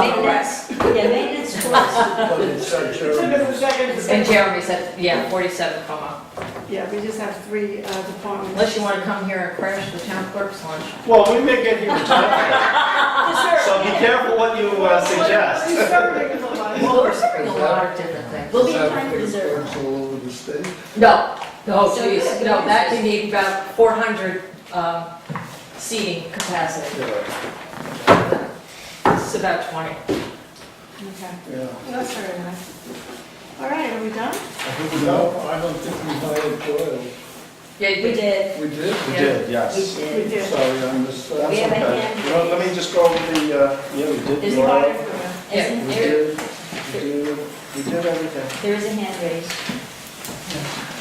yeah, maintenance course. But it's It took us a second to say. And Jeremy said, yeah, 47 come up. Yeah, we just have 3 departments. Unless you want to come here and crash the town clerk's lunch. Well, we may get here in time, so be careful what you suggest. Well, we're serving a lot of different things. We'll be in time for dessert. Works all over the state. No, oh So geez, good. no, that you need about 400 seating capacity. It's about 20. Okay, Yeah. well, that's very nice. All right, are we done? No, I don't think we hired Doyle. Yeah, We you did. did, We did? We Yeah. did, we yes. We did. did. Sorry, I missed that. We have a Okay. hand. Well, let me just go over the, yeah, we There's did. a Laura. card. Yeah. Isn't We there? did, we did everything. There is a hand raised.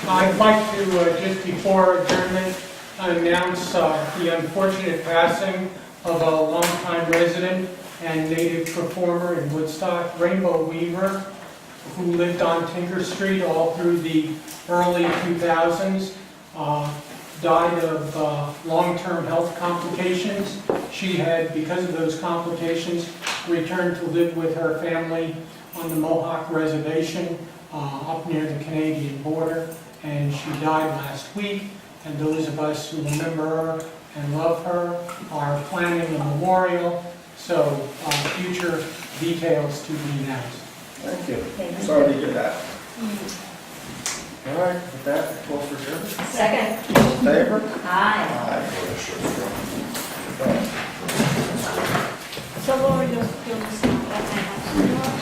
I'd like to, just before adjournment, announce the unfortunate passing of a longtime resident and native performer in Woodstock, Rainbow Weaver, who lived on Tinker Street all through the early 2000s, died of long-term health complications. She had, because of those complications, returned to live with her family on the Mohawk Reservation up near the Canadian border, and she died last week. And those of us who remember her and love her are planning a memorial, so future details to be announced. Thank you. Okay. Sorry to hear that. All right, with that, call for adjournment. Second. All in favor? Aye. Aye.